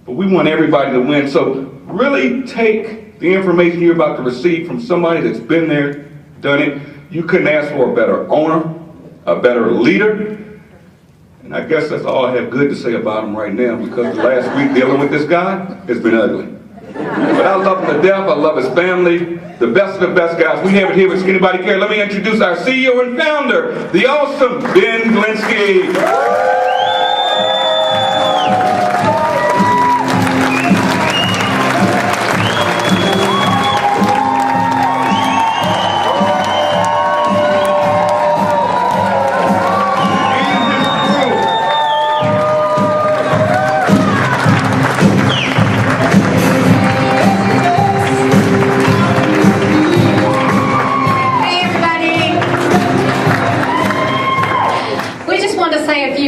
but we want everybody to win. So really take the information you're about to receive from somebody that's been there, done it. You couldn't ask for a better owner, a better leader. And I guess that's all I have good to say about him right now, because the last week dealing with this guy has been ugly. But I love him to death. I love his family. The best of the best guys. We have it here with Anybody Care. Let me introduce our CEO and founder, the awesome Ben Glinsky.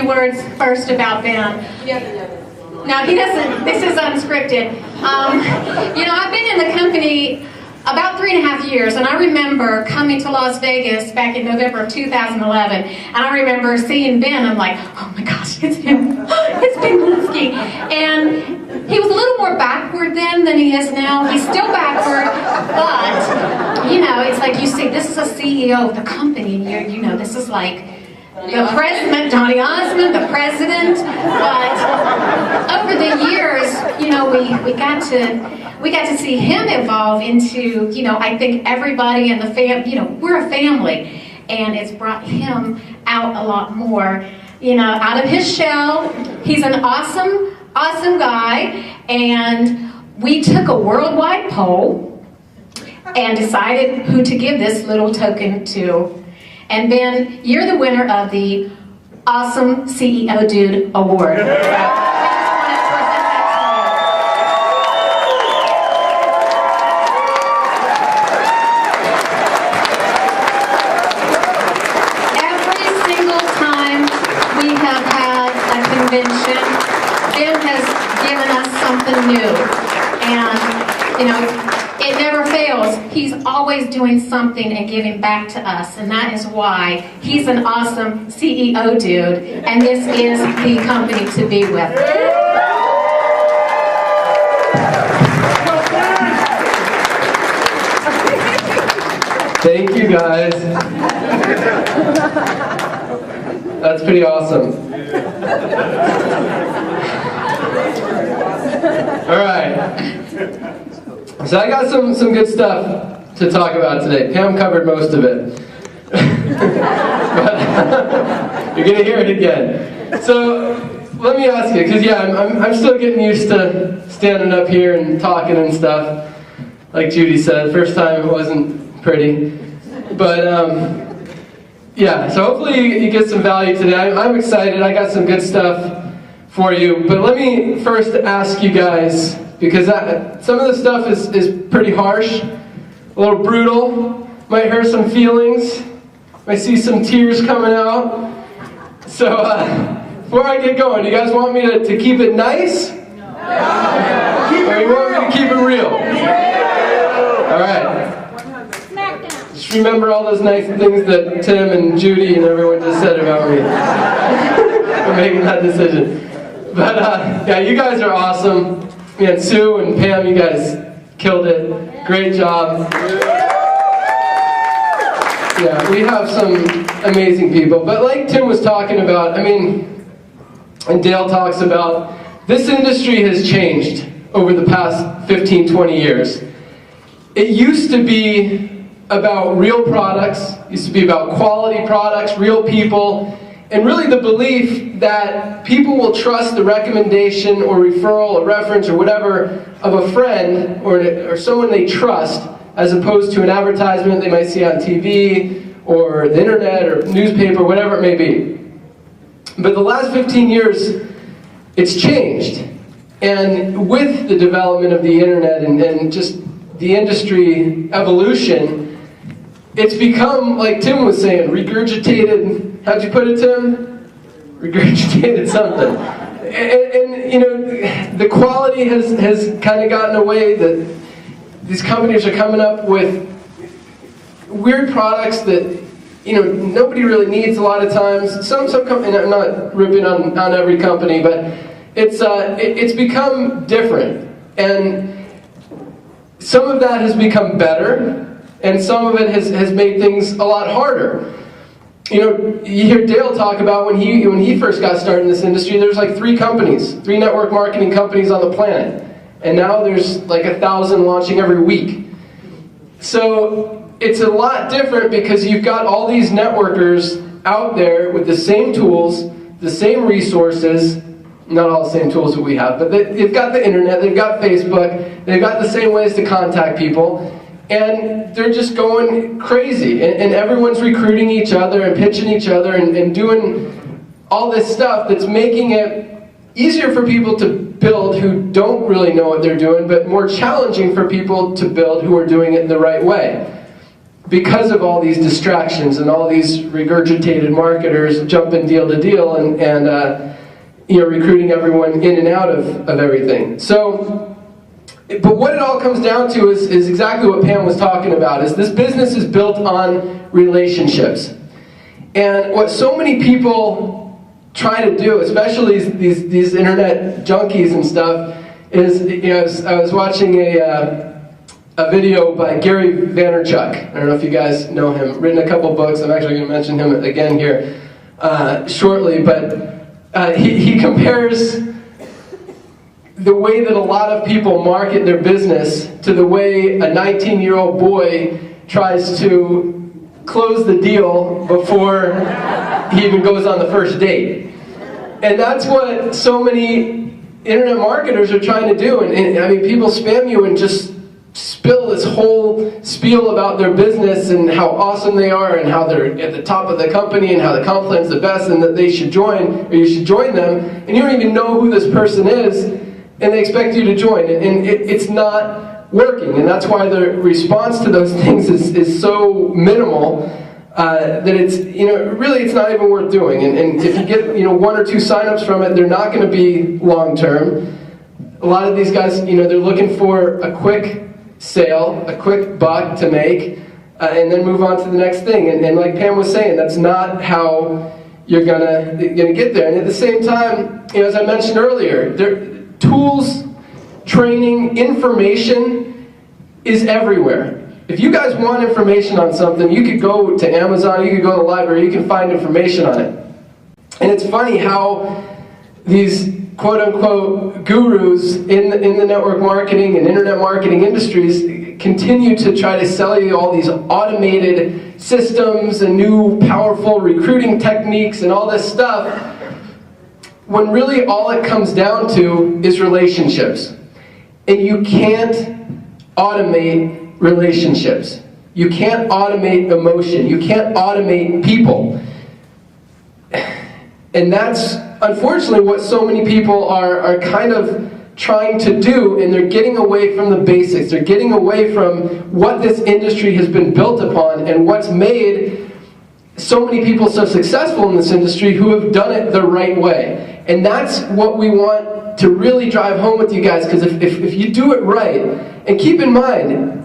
Words first about Ben. No, he doesn't. This is unscripted. You know, I've been in the company about 3.5 years, and I remember coming to Las Vegas back in November of 2011, and I remember seeing Ben. I'm like, oh my gosh, it's him. It's Ben Glinsky. And he was a little more backward then than he is now. He's still backward, but, you know, it's like you see, this is a CEO of the company, and you know, this is like the president, Johnny Osmond, the president. But over the years, you know, we got to see him evolve into, you know, I think everybody in the you know, we're a family, and it's brought him out a lot more, you know, out of his shell. He's an awesome guy, and we took a worldwide poll and decided who to give this little token to. And Ben, you're the winner of the Awesome CEO Dude Award. Every single time we have had a convention, Ben has given us something new. And, you know, it never fails. He's always doing something and giving back to us, and that is why he's an awesome CEO dude, and this is the company to be with. Thank you, guys. That's pretty awesome. All right. So I got some good stuff to talk about today. Pam covered most of it. But you're going to hear it again. So let me ask you, because yeah, I'm still getting used to standing up here and talking and stuff. Like Judy said, first time it wasn't pretty. But yeah, so hopefully you get some value today. I'm excited. I got some good stuff for you. But let me first ask you guys, because some of the stuff is pretty harsh, a little brutal, might hurt some feelings, might see some tears coming out. So before I get going, do you guys want me to keep it nice? No. Or you want me to keep it real? All right. Just remember all those nice things that Tim and Judy and everyone just said about me for making that decision. But yeah, you guys are awesome. And Sue and Pam, you guys killed it. Great job. Yeah, we have some amazing people. But like Tim was talking about, I mean, and Dale talks about, this industry has changed over the past 15, 20 years. It used to be about real products, used to be about quality products, real people, and really the belief that people will trust the recommendation or referral or reference or whatever of a friend or someone they trust, as opposed to an advertisement they might see on TV or the internet or newspaper, whatever it may be. But the last 15 years, it's changed. And with the development of the internet and just the industry evolution, it's become, like Tim was saying, regurgitated, how'd you put it, Tim? Regurgitated something. And you know, the quality has kind of gotten away, that these companies are coming up with weird products that, you know, nobody really needs a lot of times. Some company, I'm not ripping on every company, but it's become different, and some of that has become better, and some of it has made things a lot harder. You know, you hear Dale talk about when he first got started in this industry, there's like 3 network marketing companies on the planet. And now there's like 1,000 launching every week. So it's a lot different because you've got all these networkers out there with the same tools, the same resources, not all the same tools that we have, but they've got the internet, they've got Facebook, they've got the same ways to contact people, and they're just going crazy. And everyone's recruiting each other and pitching each other and doing all this stuff that's making it easier for people to build who don't really know what they're doing, but more challenging for people to build who are doing it the right way. Because of all these distractions and all these regurgitated marketers jumping deal to deal and recruiting everyone in and out of everything. So, but what it all comes down to is exactly what Pam was talking about, is this business is built on relationships. And what so many people try to do, especially these internet junkies and stuff, is, I was watching a video by Gary Vaynerchuk. I don't know if you guys know him. Written a couple books. I'm actually going to mention him again here shortly. But he compares the way that a lot of people market their business to the way a 19-year-old boy tries to close the deal before he even goes on the first date. And that's what so many internet marketers are trying to do. And I mean, people spam you and just spill this whole spiel about their business and how awesome they are and how they're at the top of the company and how the comp plan's the best and that they should join, or you should join them, and you don't even know who this person is, and they expect you to join. And it's not working, and that's why the response to those things is so minimal. That it's, really it's not even worth doing. And if you get, 1 or 2 signups from it, they're not going to be long term. A lot of these guys, they're looking for a quick sale, a quick buck to make, and then move on to the next thing. And like Pam was saying, that's not how you're gonna get there. And at the same time, as I mentioned earlier, tools, training, information is everywhere. If you guys want information on something, you could go to Amazon, you could go to the library, you can find information on it. And it's funny how these quote-unquote gurus in the network marketing and internet marketing industries continue to try to sell you all these automated systems and new powerful recruiting techniques and all this stuff, when really all it comes down to is relationships. And you can't automate relationships. You can't automate emotion. You can't automate people. And that's unfortunately what so many people are kind of trying to do, and they're getting away from the basics. They're getting away from what this industry has been built upon and what's made so many people so successful in this industry who have done it the right way. And that's what we want to really drive home with you guys, because if you do it right, and keep in mind,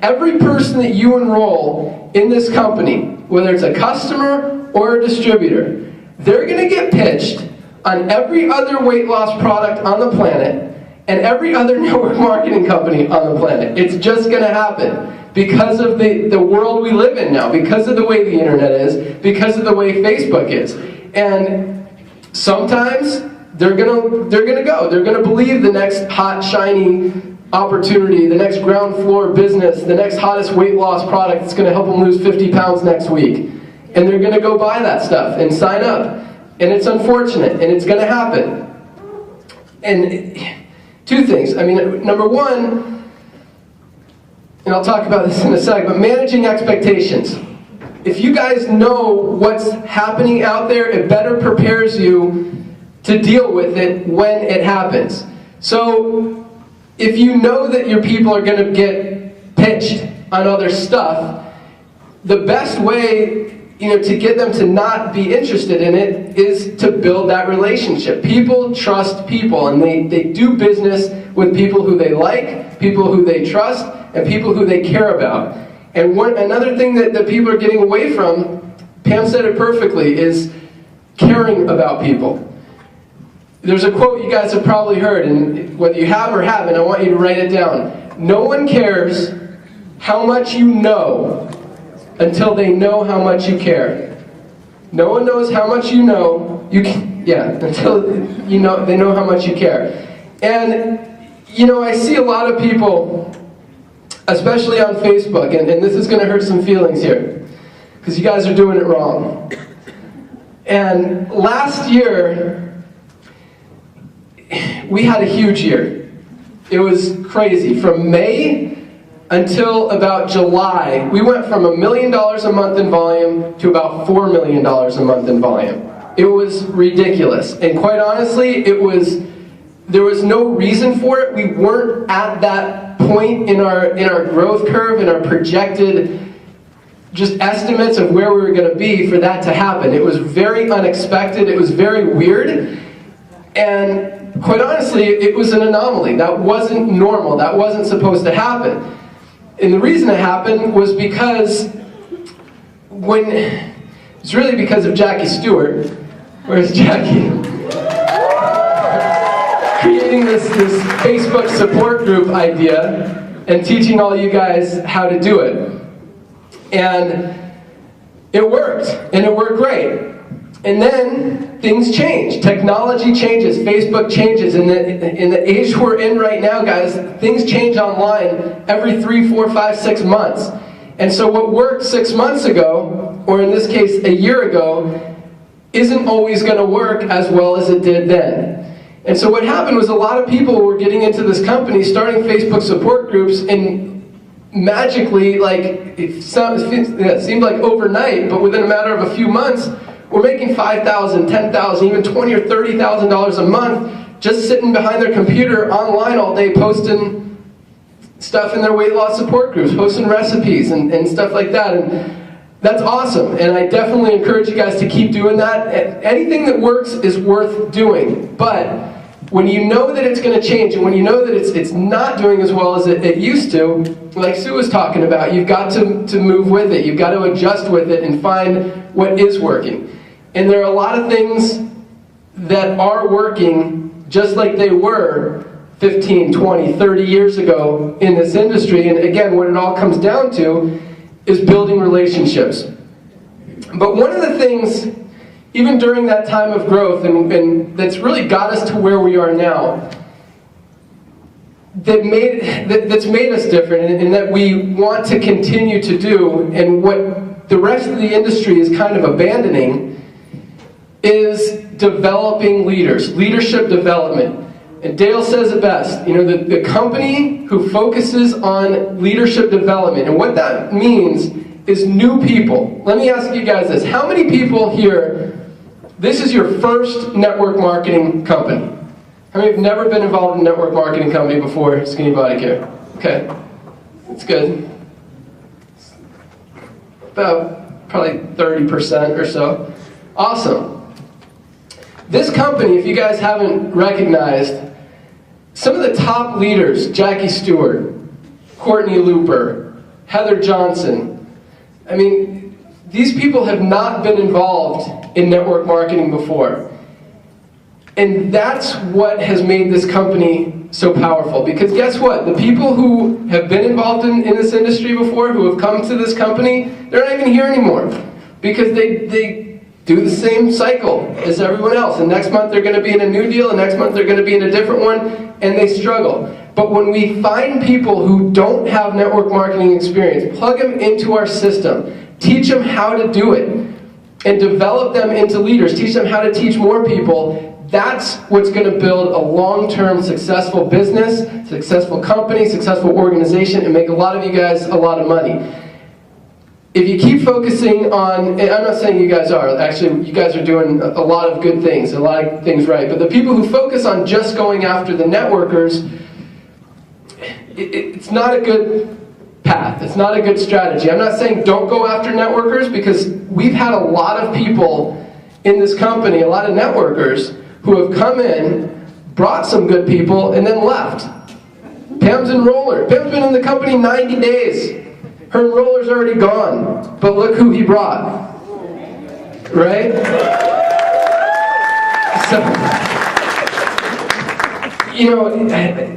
every person that you enroll in this company, whether it's a customer or a distributor, they're going to get pitched on every other weight loss product on the planet and every other network marketing company on the planet. It's just going to happen because of the world we live in now, because of the way the internet is, because of the way Facebook is. And sometimes they're going to go. They're going to believe the next hot, shiny opportunity, the next ground floor business, the next hottest weight loss product that's going to help them lose 50 pounds next week. And they're going to go buy that stuff and sign up. And it's unfortunate, and it's going to happen. And 2 things. I mean, number 1, and I'll talk about this in a sec, but managing expectations. If you guys know what's happening out there, it better prepares you to deal with it when it happens. So if you know that your people are going to get pitched on other stuff, the best way to get them to not be interested in it is to build that relationship. People trust people, and they do business with people who they like, people who they trust, and people who they care about. And another thing that people are getting away from, Pam said it perfectly, is caring about people. there's a quote you guys have probably heard, and whether you have or haven't, I want you to write it down. No one cares how much you know until they know how much you care. No one knows how much you know, until you know they know how much you care. And I see a lot of people, especially on Facebook, and this is going to hurt some feelings here, because you guys are doing it wrong. And last year, we had a huge year. It was crazy. From May until about July, we went from $1 million a month in volume to about $4 million a month in volume. It was ridiculous. And quite honestly, there was no reason for it. We weren't at that point in our growth curve, in our projected just estimates of where we were going to be for that to happen. It was very unexpected. It was very weird. And quite honestly, it was an anomaly. That wasn't normal. That wasn't supposed to happen. And the reason it happened was because it's really because of Jackie Stewart. Where's Jackie? Creating this Facebook support group idea and teaching all you guys how to do it. And it worked, and it worked great. And then things change. Technology changes, Facebook changes. In the age we're in right now, guys, things change online every 3, 4, 5, 6 months. And so what worked 6 months ago, or in this case a year ago, isn't always going to work as well as it did then. And so what happened was a lot of people were getting into this company, starting Facebook support groups, and magically, it seemed like overnight, but within a matter of a few months, we're making $5,000, $10,000, even $20,000 or $30,000 a month just sitting behind their computer online all day posting stuff in their weight loss support groups, posting recipes and stuff like that. And that's awesome, and I definitely encourage you guys to keep doing that. Anything that works is worth doing, but when you know that it's going to change, and when you know that it's not doing as well as it used to, like Sue was talking about, you've got to move with it. You've got to adjust with it and find what is working. And there are a lot of things that are working just like they were 15, 20, 30 years ago in this industry. And again, what it all comes down to is building relationships. But one of the things, even during that time of growth, and that's really got us to where we are now, that's made us different, and that we want to continue to do, and what the rest of the industry is kind of abandoning, is developing leaders, leadership development. And Dale says it best, the company who focuses on leadership development, and what that means is new people. Let me ask you guys this. How many people here, this is your first network marketing company? How many have never been involved in a network marketing company before Skinny Body Care? Okay, that's good. About probably 30% or so. Awesome. This company, if you guys haven't recognized, some of the top leaders, Jackie Stewart, Courtney Looper, Heather Johnson, I mean, these people have not been involved in network marketing before. And that's what has made this company so powerful. Because guess what? The people who have been involved in this industry before, who have come to this company, they're not even here anymore. Because they do the same cycle as everyone else. And next month they're going to be in a new deal, and next month they're going to be in a different one, and they struggle. But when we find people who don't have network marketing experience, plug them into our system, teach them how to do it, and develop them into leaders, teach them how to teach more people, that's what's going to build a long-term successful business, successful company, successful organization, and make a lot of you guys a lot of money. If you keep focusing on, and I'm not saying you guys are, actually you guys are doing a lot of good things, a lot of things right, but the people who focus on just going after the networkers, it's not a good path. It's not a good strategy. I'm not saying don't go after networkers, because we've had a lot of people in this company, a lot of networkers, who have come in, brought some good people, and then left. Pam's enroller. Pam's been in the company 90 days. Her enroller's already gone, but look who he brought. Right? you know,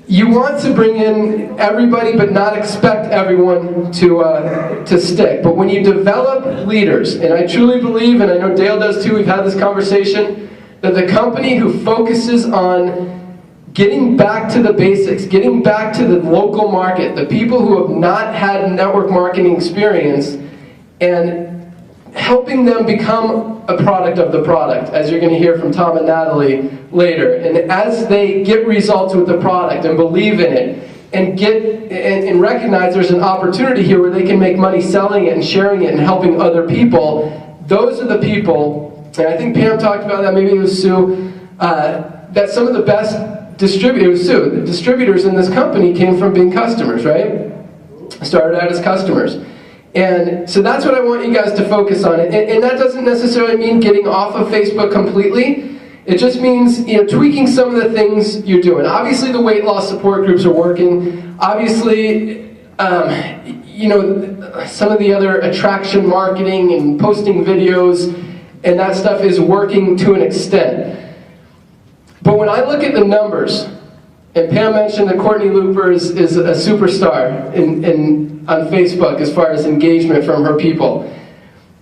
you want to bring in everybody, but not expect everyone to stick. But when you develop leaders, and I truly believe, and I know Dale does too, we've had this conversation, that the company who focuses on getting back to the basics, getting back to the local market, the people who have not had network marketing experience, and helping them become a product of the product, as you're going to hear from Tom and Natalie later. And as they get results with the product and believe in it, and and recognize there's an opportunity here where they can make money selling it and sharing it and helping other people, those are the people, and I think Pam talked about that, maybe it was Sue, that some of the best distributors, Sue, the distributors in this company came from being customers, right? Started out as customers. And so that's what I want you guys to focus on. And that doesn't necessarily mean getting off of Facebook completely. It just means, you know, tweaking some of the things you're doing. Obviously, the weight loss support groups are working. Obviously, you know, some of the other attraction marketing and posting videos and that stuff is working to an extent. But when I look at the numbers, and Pam mentioned that Courtney Looper is a superstar on Facebook as far as engagement from her people.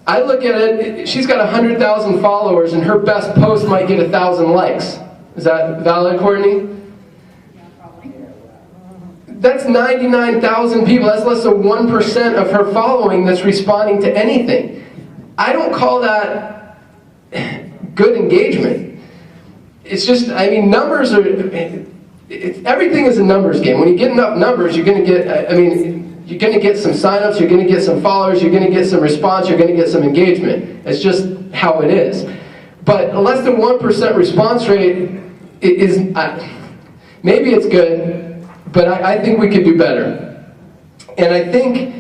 I look at it, she's got 100,000 followers and her best post might get 1,000 likes. Is that valid, Courtney? Yeah, probably. That's 99,000 people. That's less than 1% of her following that's responding to anything. I don't call that good engagement. It's just, I mean, numbers are... everything is a numbers game. When you get enough numbers, you're going to get, I mean, you're going to get some signups, you're going to get some followers, you're going to get some response, you're going to get some engagement. It's just how it is. But a less than 1% response rate is, maybe it's good, but I think we could do better. And I think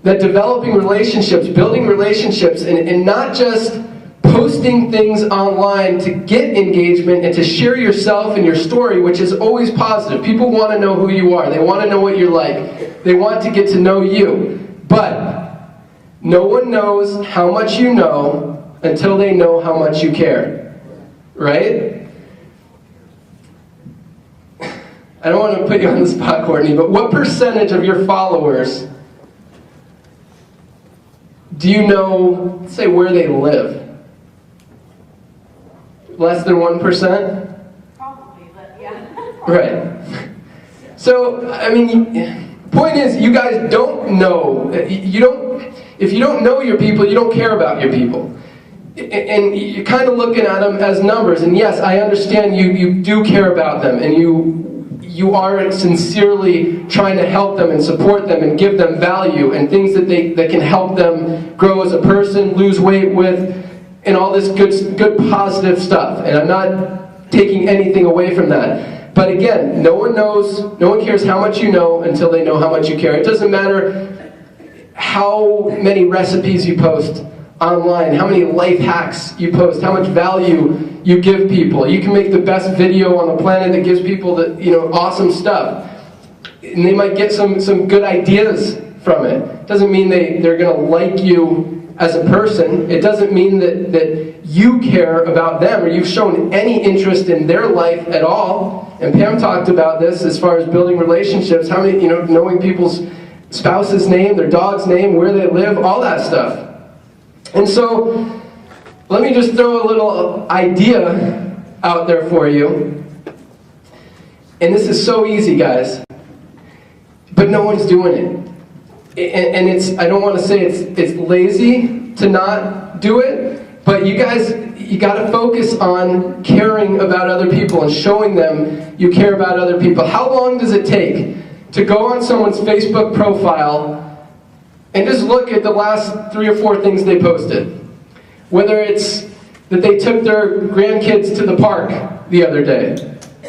that developing relationships, building relationships, and not just posting things online to get engagement and to share yourself and your story, which is always positive. People want to know who you are. They want to know what you're like. They want to get to know you. But no one knows how much you know until they know how much you care. Right? I don't want to put you on the spot, Courtney, but what percentage of your followers do you know, let's say, where they live? Less than 1%? Probably, but yeah. Right. So, I mean, the point is, you guys don't know. If you don't know your people, you don't care about your people. And you're kind of looking at them as numbers. And yes, I understand you do care about them, and you are sincerely trying to help them and support them and give them value and things that can help them grow as a person, lose weight with, and all this good positive stuff. And I'm not taking anything away from that. But again, no one cares how much you know until they know how much you care. It doesn't matter how many recipes you post online, how many life hacks you post, how much value you give people. You can make the best video on the planet that gives people awesome stuff. And they might get some good ideas from it. Doesn't mean they're going to like you as a person. It doesn't mean that you care about them or you've shown any interest in their life at all. And Pam talked about this as far as building relationships, how many, knowing people's spouse's name, their dog's name, where they live, all that stuff. And so, let me just throw a little idea out there for you. And this is so easy, guys. But no one's doing it. And I don't want to say it's lazy to not do it, but you guys, you got to focus on caring about other people and showing them you care about other people. How long does it take to go on someone's Facebook profile and just look at the last 3 or 4 things they posted? Whether it's that they took their grandkids to the park the other day,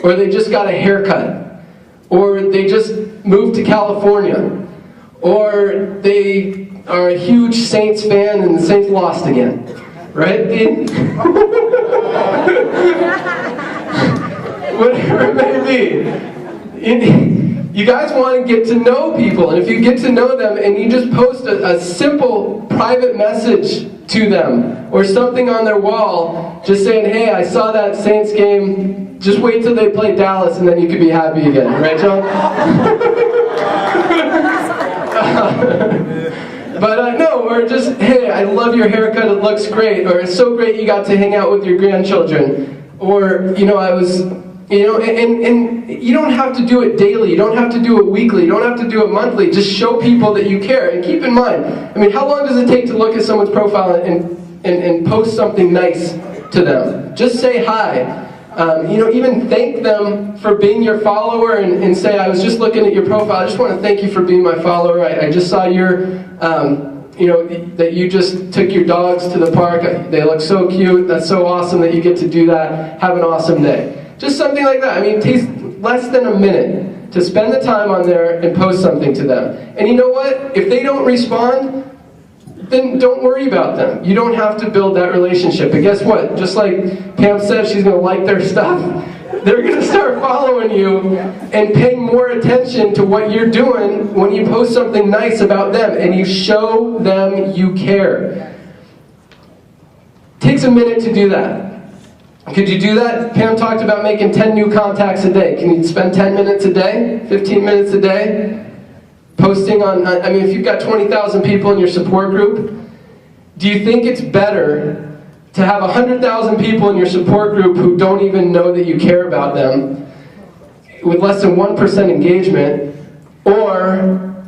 or they just got a haircut, or they just moved to California, or they are a huge Saints fan and the Saints lost again. Right? Whatever it may be. You guys want to get to know people, and if you get to know them and you just post a simple private message to them, or something on their wall, just saying, hey, I saw that Saints game, just wait till they play Dallas and then you can be happy again, right, John? But no, or just, hey, I love your haircut, it looks great, or it's so great you got to hang out with your grandchildren, or, you know, I was, you know, and you don't have to do it daily, you don't have to do it weekly, you don't have to do it monthly, just show people that you care, and keep in mind, I mean, how long does it take to look at someone's profile and post something nice to them? Just say hi. You know, even thank them for being your follower and say, I was just looking at your profile, I just want to thank you for being my follower. I just saw your, you know, that you just took your dogs to the park. They look so cute. That's so awesome that you get to do that. Have an awesome day. Just something like that. I mean, it takes less than a minute to spend the time on there and post something to them. And you know what? If they don't respond, then don't worry about them. You don't have to build that relationship. But guess what? Just like Pam said, she's going to like their stuff. They're going to start following you and paying more attention to what you're doing when you post something nice about them and you show them you care. It takes a minute to do that. Could you do that? Pam talked about making 10 new contacts a day. Can you spend 10 minutes a day? 15 minutes a day? Posting on, I mean, if you've got 20,000 people in your support group, do you think it's better to have 100,000 people in your support group who don't even know that you care about them, with less than 1% engagement, or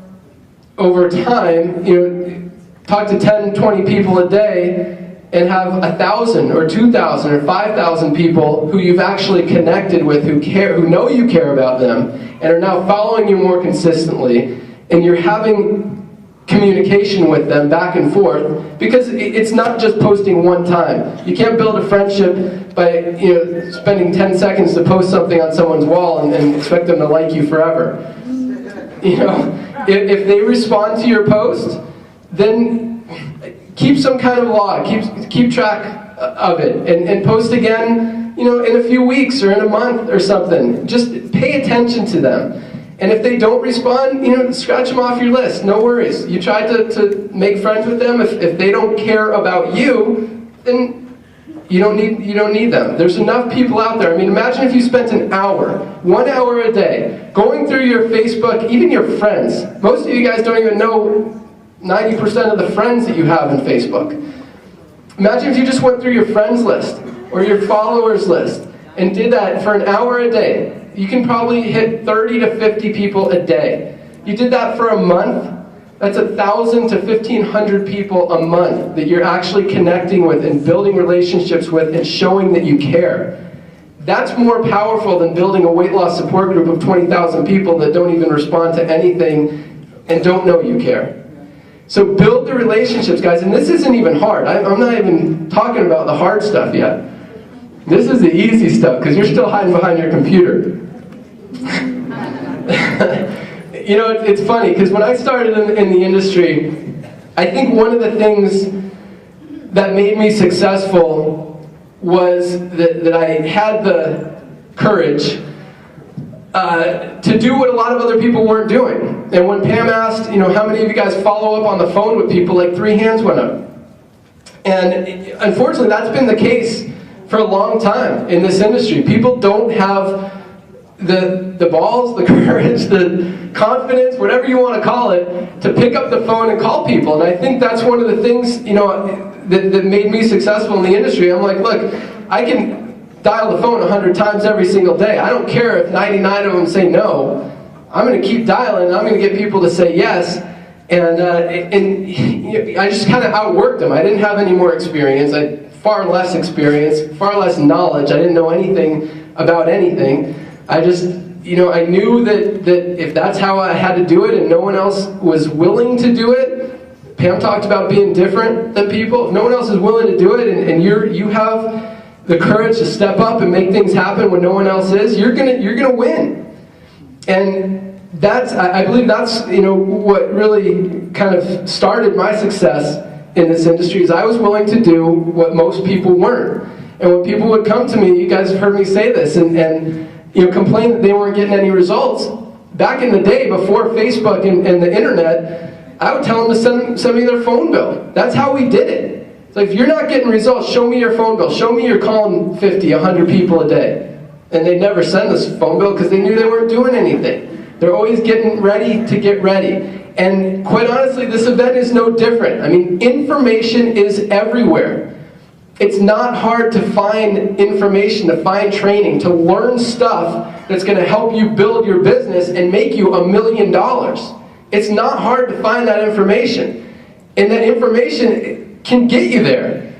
over time, you know, talk to 10, 20 people a day and have 1,000 or 2,000 or 5,000 people who you've actually connected with, who care, who know you care about them, and are now following you more consistently, and you're having communication with them back and forth, because it's not just posting one time. You can't build a friendship by, you know, spending 10 seconds to post something on someone's wall and expect them to like you forever. You know, if they respond to your post, then keep some kind of log, keep track of it, and post again, you know, in a few weeks or in a month or something. Just pay attention to them. And if they don't respond, you know, scratch them off your list. No worries. You tried to make friends with them. If they don't care about you, then you don't need them. There's enough people out there. I mean, imagine if you spent an hour, 1 hour a day, going through your Facebook, even your friends. Most of you guys don't even know 90% of the friends that you have in Facebook. Imagine if you just went through your friends list or your followers list and did that for an hour a day. You can probably hit 30 to 50 people a day. You did that for a month, that's 1,000 to 1,500 people a month that you're actually connecting with and building relationships with and showing that you care. That's more powerful than building a weight loss support group of 20,000 people that don't even respond to anything and don't know you care. So build the relationships, guys, and this isn't even hard. I'm not even talking about the hard stuff yet. This is the easy stuff, because you're still hiding behind your computer. You know, it's funny, because when I started in the industry, I think one of the things that made me successful was that I had the courage to do what a lot of other people weren't doing. And when Pam asked, you know, how many of you guys follow up on the phone with people, like 3 hands went up. And unfortunately, that's been the case for a long time in this industry. People don't have the balls, the courage, the confidence, whatever you want to call it, to pick up the phone and call people. And I think that's one of the things, you know, that made me successful in the industry. I'm like, look, I can dial the phone 100 times every single day. I don't care if 99 of them say no. I'm going to keep dialing, and I'm going to get people to say yes. And I just kind of outworked them. I didn't have any more experience. I had far less experience, far less knowledge. I didn't know anything about anything. I just, you know, I knew that if that's how I had to do it and no one else was willing to do it, Pam talked about being different than people. If no one else is willing to do it, and you have the courage to step up and make things happen when no one else is, you're gonna win. And I believe that's, you know, what really kind of started my success in this industry, is I was willing to do what most people weren't. And when people would come to me, you guys have heard me say this, and you know, complain that they weren't getting any results. Back in the day, before Facebook and the internet, I would tell them to send me their phone bill. That's how we did it. It's like, if you're not getting results, show me your phone bill. Show me you're calling 50, 100 people a day. And they never send us a phone bill because they knew they weren't doing anything. They're always getting ready to get ready. And quite honestly, this event is no different. I mean, information is everywhere. It's not hard to find information, to find training, to learn stuff that's going to help you build your business and make you $1 million. It's not hard to find that information. And that information can get you there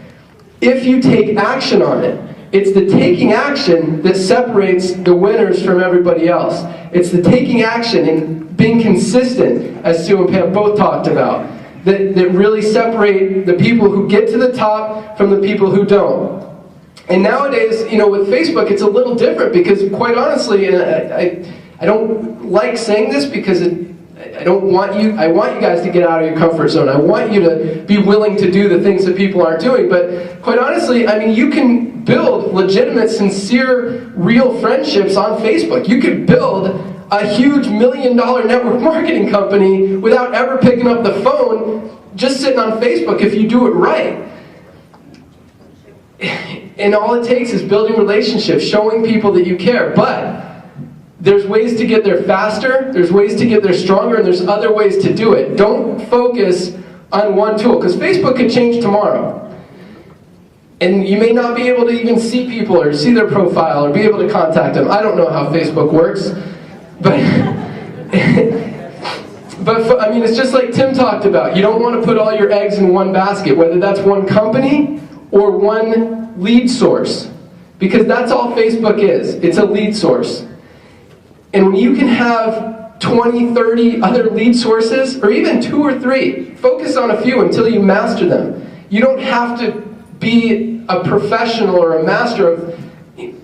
if you take action on it. It's the taking action that separates the winners from everybody else. It's the taking action and being consistent, as Sue and Pam both talked about, that really separate the people who get to the top from the people who don't. And nowadays, with Facebook, it's a little different because, quite honestly, and I don't like saying this because I want you guys to get out of your comfort zone. I want you to be willing to do the things that people aren't doing. But quite honestly, I mean, you can build legitimate, sincere, real friendships on Facebook. You could build a huge $1 million network marketing company without ever picking up the phone, just sitting on Facebook if you do it right. And all it takes is building relationships, showing people that you care. But there's ways to get there faster, there's ways to get there stronger, and there's other ways to do it. Don't focus on one tool, because Facebook could change tomorrow. And you may not be able to even see people or see their profile or be able to contact them. I don't know how Facebook works. But I mean, it's just like Tim talked about. You don't want to put all your eggs in one basket, whether that's one company or one lead source. Because that's all Facebook is. It's a lead source. And when you can have 20, 30 other lead sources, or even 2 or 3, focus on a few until you master them. You don't have to be a professional or a master of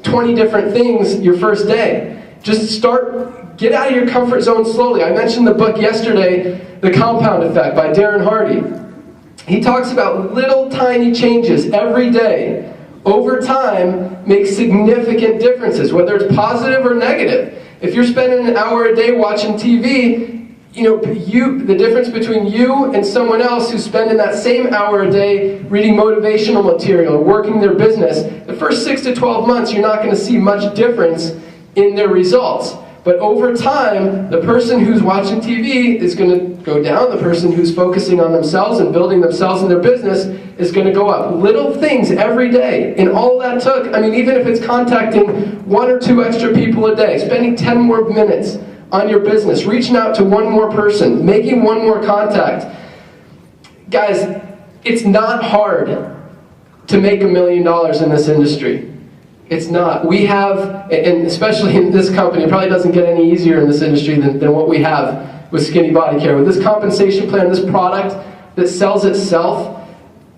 20 different things your first day. Just get out of your comfort zone slowly. I mentioned the book yesterday, The Compound Effect by Darren Hardy. He talks about little tiny changes every day, over time, make significant differences, whether it's positive or negative. If you're spending an hour a day watching TV, the difference between you and someone else who's spending that same hour a day reading motivational material or working their business, the first 6 to 12 months, you're not going to see much difference in their results. But over time, the person who's watching TV is going to go down. The person who's focusing on themselves and building themselves and their business is going to go up. Little things every day. And all that took, I mean, even if it's contacting 1 or 2 extra people a day, spending 10 more minutes on your business, reaching out to 1 more person, making 1 more contact. Guys, it's not hard to make $1 million in this industry. It's not. We have, and especially in this company, it probably doesn't get any easier in this industry than what we have with Skinny Body Care. With this compensation plan, this product that sells itself,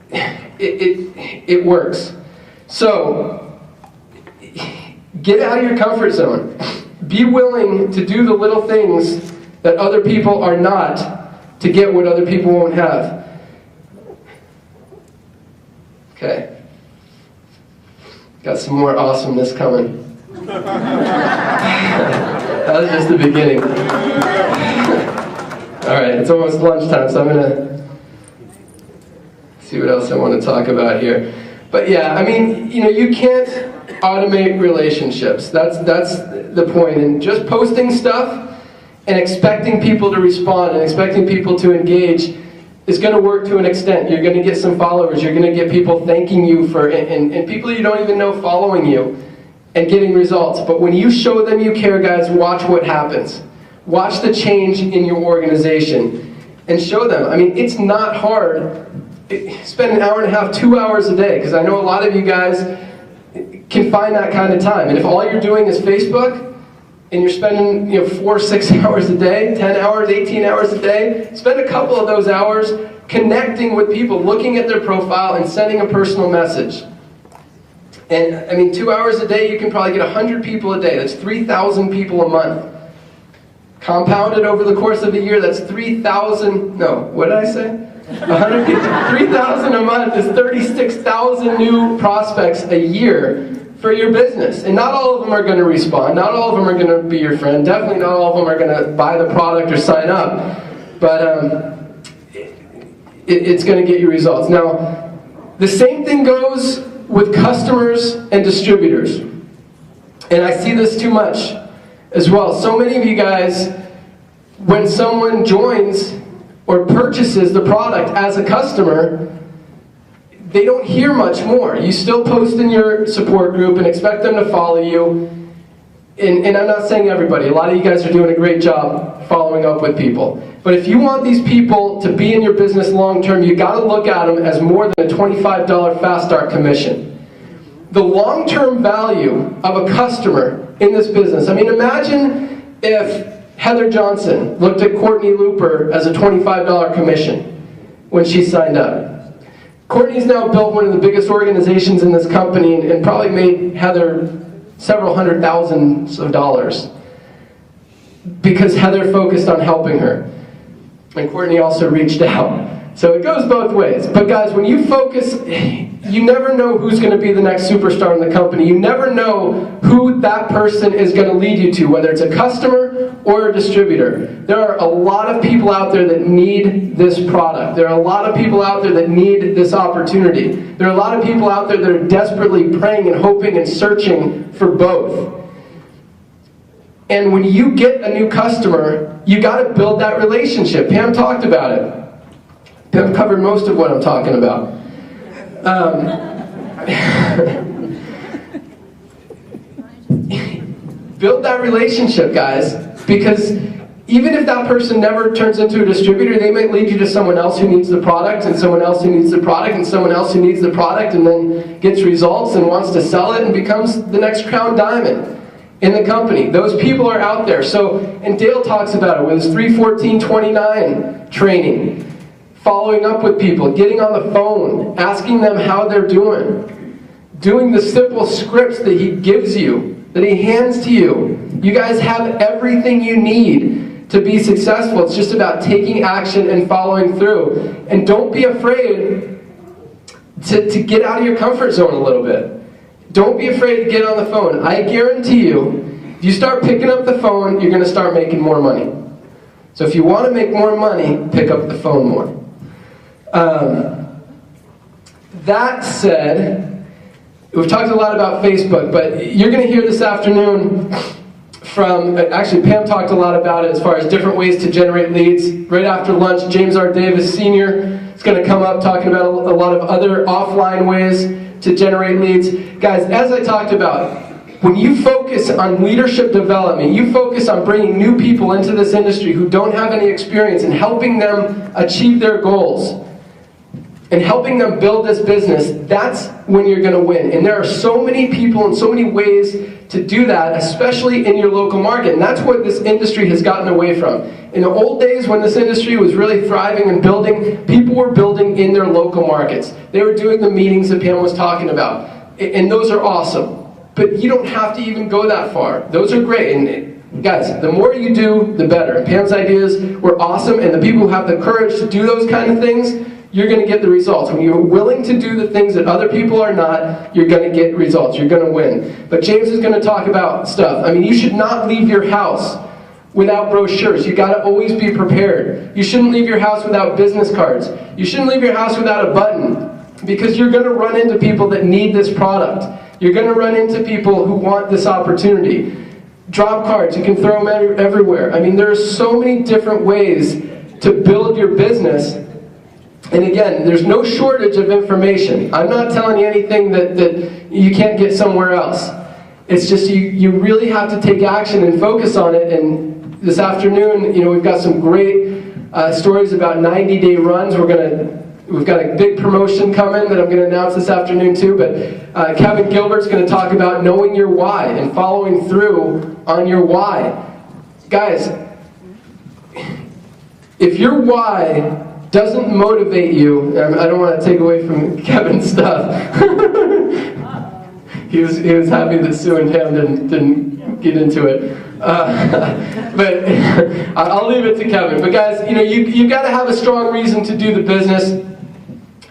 it works. So, get out of your comfort zone. Be willing to do the little things that other people are not to get what other people won't have. Okay. Got some more awesomeness coming. That was just the beginning. Alright, it's almost lunchtime, so I'm going to see what else I want to talk about here. But yeah, I mean, you can't automate relationships. That's the point. And just posting stuff and expecting people to respond and expecting people to engage is going to work to an extent. You're going to get some followers. You're going to get people thanking you for, and people you don't even know following you and getting results. But when you show them you care, guys, watch what happens. Watch the change in your organization and show them. I mean, it's not hard. Spend an hour and a half, 2 hours a day, because I know a lot of you guys can find that kind of time. And if all you're doing is Facebook, and you're spending 4 or 6 hours a day, 10 hours, 18 hours a day, spend a couple of those hours connecting with people, looking at their profile and sending a personal message. And I mean, 2 hours a day, you can probably get 100 people a day. That's 3,000 people a month. Compounded over the course of a year, that's 3,000, no, what did I say? 100 people, 3,000 a month is 36,000 new prospects a year for your business. And not all of them are going to respond. Not all of them are going to be your friend. Definitely not all of them are going to buy the product or sign up. But it's going to get you results. Now, the same thing goes with customers and distributors. And I see this too much as well. So many of you guys, when someone joins or purchases the product as a customer, they don't hear much more. You still post in your support group and expect them to follow you. And I'm not saying everybody. A lot of you guys are doing a great job following up with people. But if you want these people to be in your business long term, you got to look at them as more than a $25 fast start commission. The long-term value of a customer in this business. I mean, imagine if Heather Johnson looked at Courtney Looper as a $25 commission when she signed up. Courtney's now built one of the biggest organizations in this company and probably made Heather several $100,000s because Heather focused on helping her. And Courtney also reached out. So it goes both ways. But guys, when you focus, you never know who's going to be the next superstar in the company. You never know who that person is going to lead you to, whether it's a customer or a distributor. There are a lot of people out there that need this product. There are a lot of people out there that need this opportunity. There are a lot of people out there that are desperately praying and hoping and searching for both. And when you get a new customer, you got to build that relationship. Pam talked about it. Pam covered most of what I'm talking about. Build that relationship, guys, because even if that person never turns into a distributor, they might lead you to someone else who needs the product, and someone else who needs the product, and someone else who needs the product, and then gets results and wants to sell it and becomes the next crown diamond in the company. Those people are out there. So, and Dale talks about it with his 31429 training. Following up with people, getting on the phone, asking them how they're doing the simple scripts that he gives you, that he hands to you. You guys have everything you need to be successful. It's just about taking action and following through. And don't be afraid to get out of your comfort zone a little bit. Don't be afraid to get on the phone. I guarantee you, if you start picking up the phone, you're going to start making more money. So if you want to make more money, pick up the phone more. That said, we've talked a lot about Facebook, but you're going to hear this afternoon from, actually Pam talked a lot about it as far as different ways to generate leads. Right after lunch, James R. Davis Sr. is going to come up talking about a lot of other offline ways to generate leads. Guys, as I talked about, when you focus on leadership development, you focus on bringing new people into this industry who don't have any experience and helping them achieve their goals, and helping them build this business, that's when you're going to win. And there are so many people and so many ways to do that, especially in your local market. And that's what this industry has gotten away from. In the old days when this industry was really thriving and building, people were building in their local markets. They were doing the meetings that Pam was talking about. And those are awesome. But you don't have to even go that far. Those are great. And guys, the more you do, the better. Pam's ideas were awesome. And the people who have the courage to do those kind of things, you're going to get the results. When you're willing to do the things that other people are not, you're going to get results. You're going to win. But James is going to talk about stuff. I mean, you should not leave your house without brochures. You got to always be prepared. You shouldn't leave your house without business cards. You shouldn't leave your house without a button, because you're going to run into people that need this product. You're going to run into people who want this opportunity. Drop cards, you can throw them everywhere. I mean, there are so many different ways to build your business. And again, there's no shortage of information. I'm not telling you anything that you can't get somewhere else. It's just you really have to take action and focus on it. And this afternoon, we've got some great stories about 90-day runs. We've got a big promotion coming that I'm going to announce this afternoon too. But Kevin Gilbert's going to talk about knowing your why and following through on your why. Guys, if your why doesn't motivate you, I don't want to take away from Kevin's stuff. he was happy that Sue and Pam didn't get into it. But I'll leave it to Kevin. But guys, you've got to have a strong reason to do the business.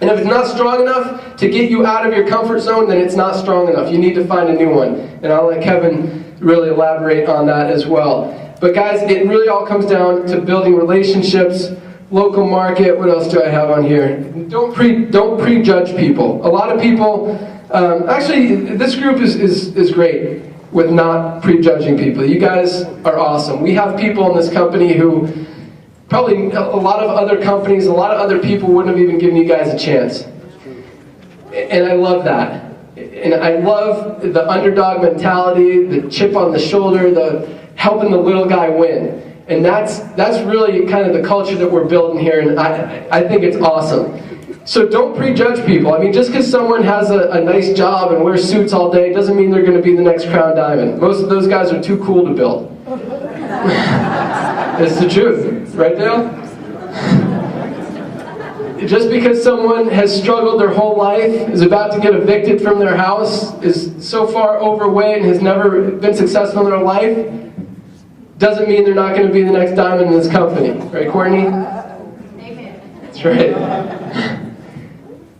And if it's not strong enough to get you out of your comfort zone, then it's not strong enough. You need to find a new one. And I'll let Kevin really elaborate on that as well. But guys, it really all comes down to building relationships, local market. What else do I have on here? Don't prejudge people. A lot of people, actually, this group is great. with not prejudging people. You guys are awesome. We have people in this company who probably a lot of other companies, a lot of other people wouldn't have even given you guys a chance. And I love that. And I love the underdog mentality, the chip on the shoulder, the helping the little guy win. And that's really kind of the culture that we're building here, and I think it's awesome. So don't prejudge people. I mean, just because someone has a nice job and wears suits all day doesn't mean they're going to be the next Crown Diamond. Most of those guys are too cool to build. It's the truth. Right, Dale? Just because someone has struggled their whole life, is about to get evicted from their house, is so far overweight and has never been successful in their life, doesn't mean they're not going to be the next diamond in this company. Right, Courtney? Amen. That's right.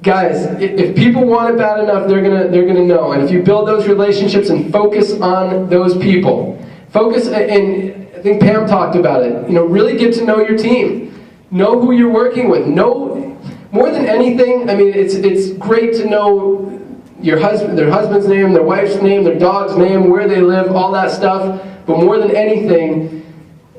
Guys, if people want it bad enough, they're gonna know. And if you build those relationships and focus on those people, focus, and I think Pam talked about it, really get to know your team. Know who you're working with. Know, more than anything, I mean, it's great to know their husband's name, their wife's name, their dog's name, where they live, all that stuff. But more than anything,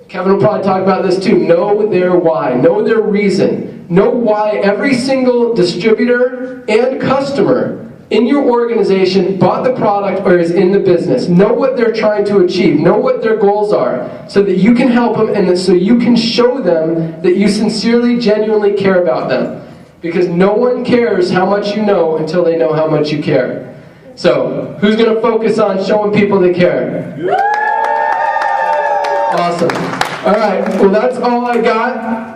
Kevin will probably talk about this too, know their why, know their reason. Know why every single distributor and customer in your organization bought the product or is in the business. Know what they're trying to achieve. Know what their goals are so that you can help them and so you can show them that you sincerely, genuinely care about them. Because no one cares how much you know until they know how much you care. So, who's going to focus on showing people they care? Awesome. All right, well that's all I got.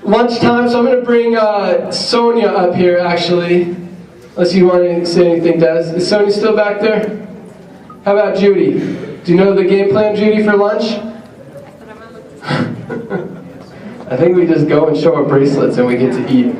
Lunchtime, so I'm going to bring Sonia up here actually. Unless you want to say anything, Des. Is Sonia still back there? How about Judy? Do you know the game plan, Judy, for lunch? I think we just go and show our bracelets and we get to eat.